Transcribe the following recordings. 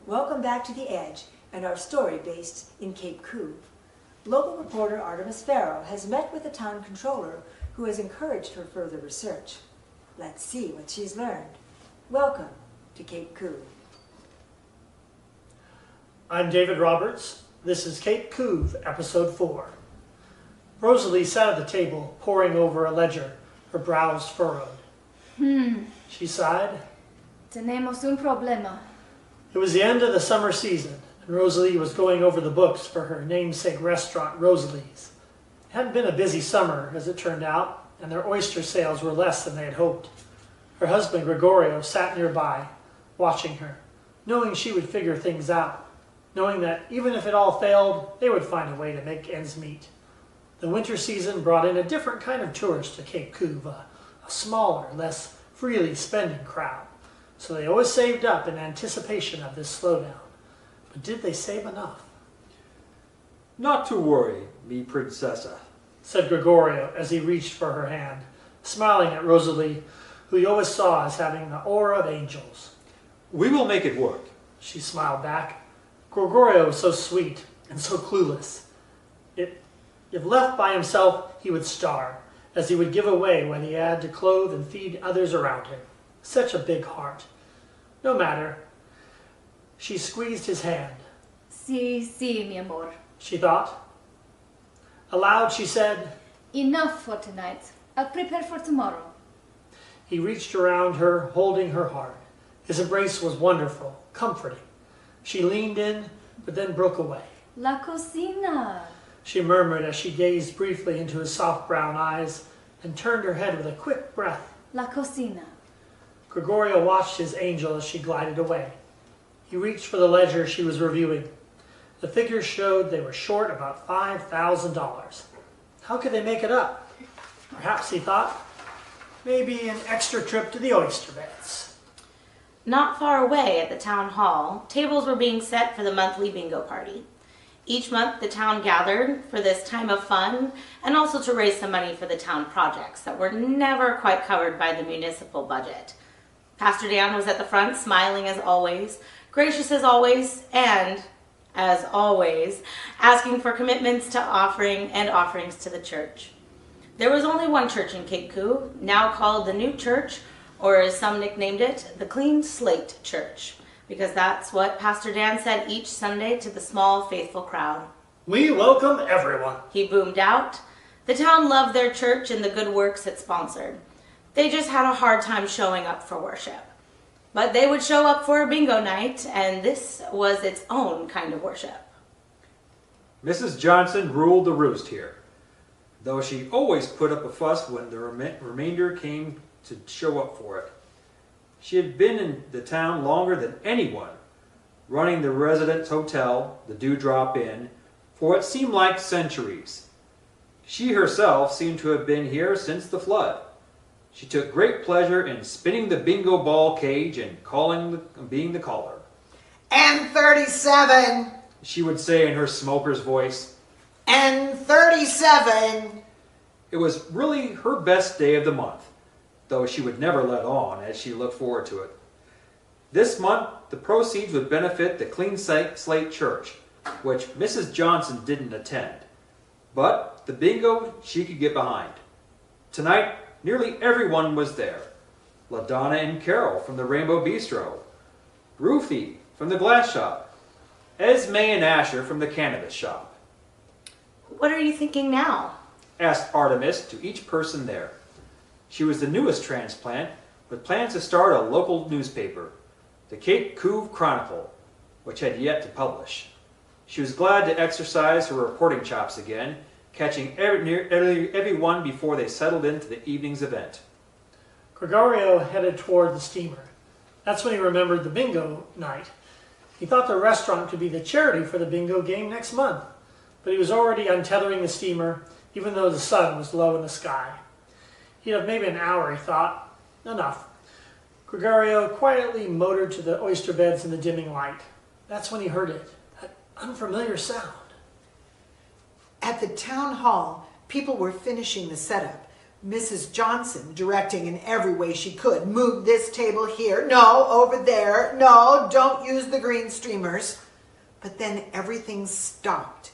Welcome back to The Edge and our story based in Cape Couve. Local reporter Artemis has met with the town controller who has encouraged her further research. Let's see what she's learned. Welcome to Cape Couve. I'm David Roberts. This is Cape Couve, Episode 4. Rosalie sat at the table, poring over a ledger, her brows furrowed. She sighed. Tenemos un problema. It was the end of the summer season, and Rosalie was going over the books for her namesake restaurant, Rosalie's. It hadn't been a busy summer, as it turned out, and their oyster sales were less than they had hoped. Her husband, Gregorio, sat nearby, watching her, knowing she would figure things out, knowing that even if it all failed, they would find a way to make ends meet. The winter season brought in a different kind of tourist to Cape Couve, a smaller, less freely spending crowd. So they always saved up in anticipation of this slowdown. But did they save enough? Not to worry, mi princesa, said Gregorio as he reached for her hand, smiling at Rosalie, who he always saw as having the aura of angels. We will make it work. She smiled back. Gregorio was so sweet and so clueless. If left by himself, he would starve, as he would give away what he had to clothe and feed others around him. Such a big heart. No matter. She squeezed his hand. Sí, mi amor. She thought. Aloud she said, Enough for tonight. I'll prepare for tomorrow. He reached around her, holding her hard. His embrace was wonderful, comforting. She leaned in, but then broke away. La cocina, she murmured as she gazed briefly into his soft brown eyes and turned her head with a quick breath. La cocina. Gregorio watched his angel as she glided away. He reached for the ledger she was reviewing. The figures showed they were short about $5,000. How could they make it up? Perhaps, he thought, maybe an extra trip to the oyster beds. Not far away at the town hall, tables were being set for the monthly bingo party. Each month, the town gathered for this time of fun and also to raise some money for the town projects that were never quite covered by the municipal budget. Pastor Dan was at the front, smiling as always, gracious as always, and, as always, asking for commitments to offerings to the church. There was only one church in Cape Couve, now called the New Church, or as some nicknamed it, the Clean Slate Church, because that's what Pastor Dan said each Sunday to the small, faithful crowd. We welcome everyone, he boomed out. The town loved their church and the good works it sponsored. They just had a hard time showing up for worship. But they would show up for a bingo night, and this was its own kind of worship. Mrs. Johnson ruled the roost here, though she always put up a fuss when the remainder came to show up for it. She had been in the town longer than anyone, running the residence hotel, the Dewdrop Inn, for what seemed like centuries. She herself seemed to have been here since the flood. She took great pleasure in spinning the bingo ball cage and being the caller. N37, she would say in her smoker's voice. N37. It was really her best day of the month, though she would never let on as she looked forward to it. This month, the proceeds would benefit the Clean Slate Church, which Mrs. Johnson didn't attend. But the bingo she could get behind. Tonight, nearly everyone was there. LaDonna and Carol from the Rainbow Bistro, Ruthie from the glass shop, Esme and Asher from the cannabis shop. What are you thinking now? Asked Artemis to each person there. She was the newest transplant, with plans to start a local newspaper, the Cape Couve Chronicle, which had yet to publish. She was glad to exercise her reporting chops again, catching everyone before they settled into the evening's event. Gregorio headed toward the steamer. That's when he remembered the bingo night. He thought the restaurant could be the charity for the bingo game next month, but he was already untethering the steamer, even though the sun was low in the sky. He'd have maybe an hour, he thought. Enough. Gregorio quietly motored to the oyster beds in the dimming light. That's when he heard it, that unfamiliar sound. At the town hall, people were finishing the setup, Mrs. Johnson, directing in every way she could, move this table here, no, over there, no, don't use the green streamers. But then everything stopped.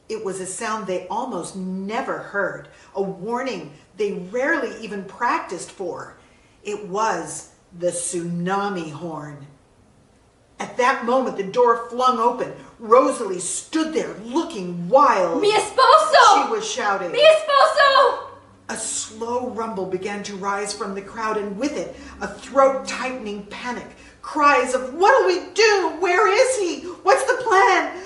It was a sound they almost never heard, a warning they rarely even practiced for. It was the tsunami horn. At that moment, the door flung open. Rosalie stood there looking wild. Mi esposo! She was shouting. Mi esposo! A slow rumble began to rise from the crowd, and with it, a throat-tightening panic. Cries of, "What'll we do? Where is he? What's the plan?"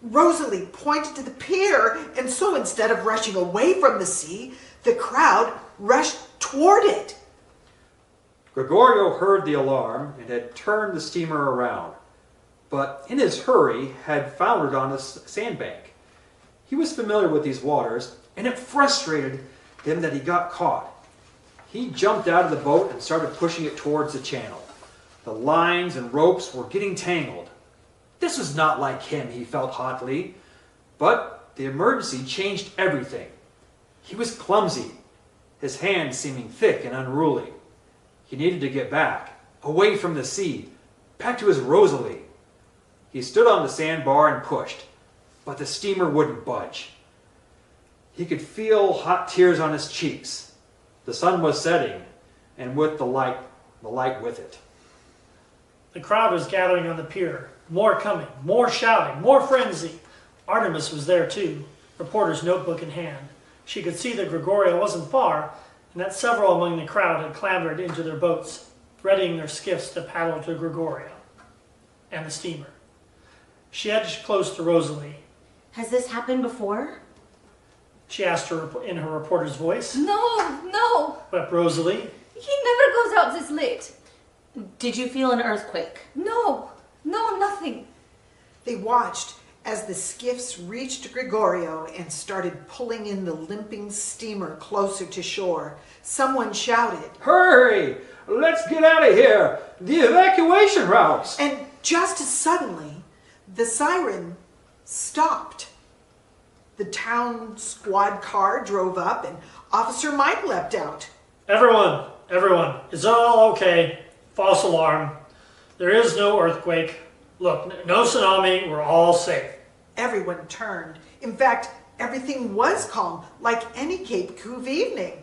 Rosalie pointed to the pier, and so instead of rushing away from the sea, the crowd rushed toward it. Gregorio heard the alarm and had turned the steamer around, but in his hurry had foundered on a sandbank. He was familiar with these waters, and it frustrated him that he got caught. He jumped out of the boat and started pushing it towards the channel. The lines and ropes were getting tangled. This was not like him, he felt hotly, but the emergency changed everything. He was clumsy, his hands seeming thick and unruly. He needed to get back, away from the sea, back to his Rosalie. He stood on the sandbar and pushed, but the steamer wouldn't budge. He could feel hot tears on his cheeks. The sun was setting, and with the light with it. The crowd was gathering on the pier. More coming, more shouting, more frenzy. Artemis was there too, reporter's notebook in hand. She could see that Gregorio wasn't far, and that several among the crowd had clambered into their boats, readying their skiffs to paddle to Gregorio and the steamer. She edged close to Rosalie. Has this happened before? She asked her in her reporter's voice. No! Wept Rosalie. He never goes out this late. Did you feel an earthquake? No, nothing. They watched as the skiffs reached Gregorio and started pulling in the limping steamer closer to shore. Someone shouted, "Hurry! Let's get out of here! The evacuation routes!" and just as suddenly, the siren stopped. The town squad car drove up and Officer Mike leapt out. Everyone, is it all okay? False alarm. There is no earthquake. Look, no tsunami. We're all safe. Everyone turned. In fact, everything was calm, like any Cape Couve evening.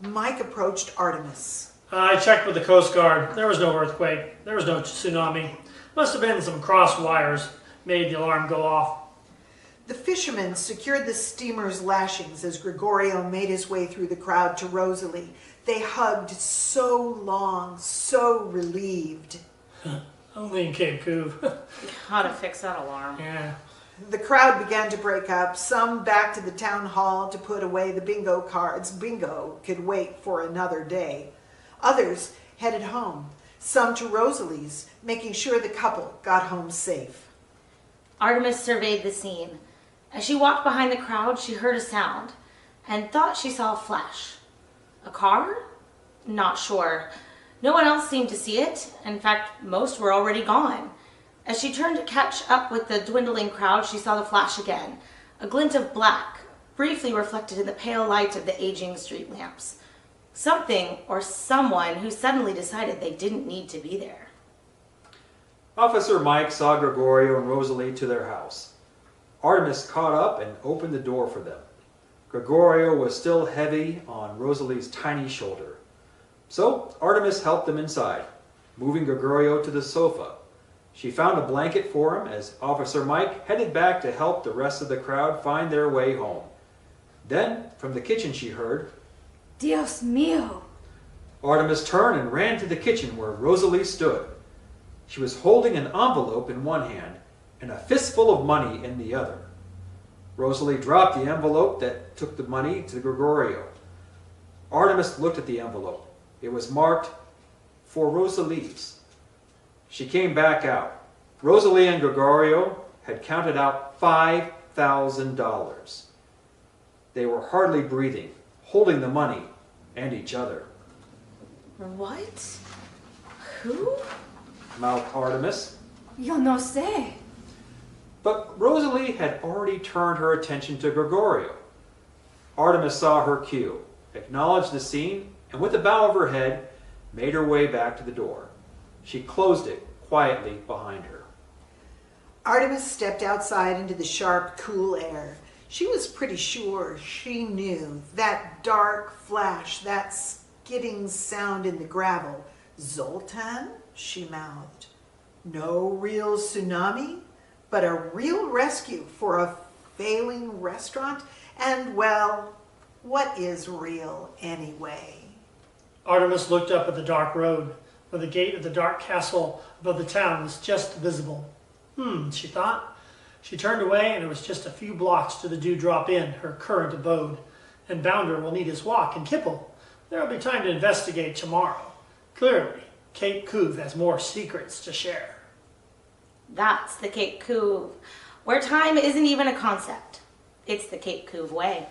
Mike approached Artemis. I checked with the Coast Guard. There was no earthquake. There was no tsunami. Must have been some cross wires made the alarm go off. The fishermen secured the steamer's lashings as Gregorio made his way through the crowd to Rosalie. They hugged so long, so relieved. Only in Cape Couve. How to fix that alarm. Yeah. The crowd began to break up, some back to the town hall to put away the bingo cards. Bingo could wait for another day. Others headed home, some to Rosalie's, making sure the couple got home safe. Artemis surveyed the scene. As she walked behind the crowd, she heard a sound and thought she saw a flash. A car? Not sure. No one else seemed to see it. In fact, most were already gone. As she turned to catch up with the dwindling crowd, she saw the flash again. A glint of black, briefly reflected in the pale light of the aging street lamps. Something or someone who suddenly decided they didn't need to be there. Officer Mike saw Gregorio and Rosalie to their house. Artemis caught up and opened the door for them. Gregorio was still heavy on Rosalie's tiny shoulder. So Artemis helped them inside, moving Gregorio to the sofa. She found a blanket for him as Officer Mike headed back to help the rest of the crowd find their way home. Then, from the kitchen she heard, Dios mío. Artemis turned and ran to the kitchen where Rosalie stood. She was holding an envelope in one hand and a fistful of money in the other. Rosalie dropped the envelope that took the money to Gregorio. Artemis looked at the envelope. It was marked, "For Rosalie's." She came back out. Rosalie and Gregorio had counted out $5,000. They were hardly breathing, holding the money and each other. What? Who? Mouthed Artemis. Yo no sé. But Rosalie had already turned her attention to Gregorio. Artemis saw her cue. acknowledged the scene, and with a bow of her head, made her way back to the door. She closed it quietly behind her. Artemis stepped outside into the sharp, cool air. She was pretty sure she knew that dark flash, that skidding sound in the gravel. Zoltan, she mouthed. No real tsunami, but a real rescue for a failing restaurant. And, well, what is real anyway? Artemis looked up at the dark road, where the gate of the dark castle above the town was just visible. She thought. She turned away, and it was just a few blocks to the Dewdrop Inn, her current abode. And Bounder will need his walk in Kipple. There will be time to investigate tomorrow. Clearly, Cape Couve has more secrets to share. That's the Cape Couve, where time isn't even a concept. It's the Cape Couve way.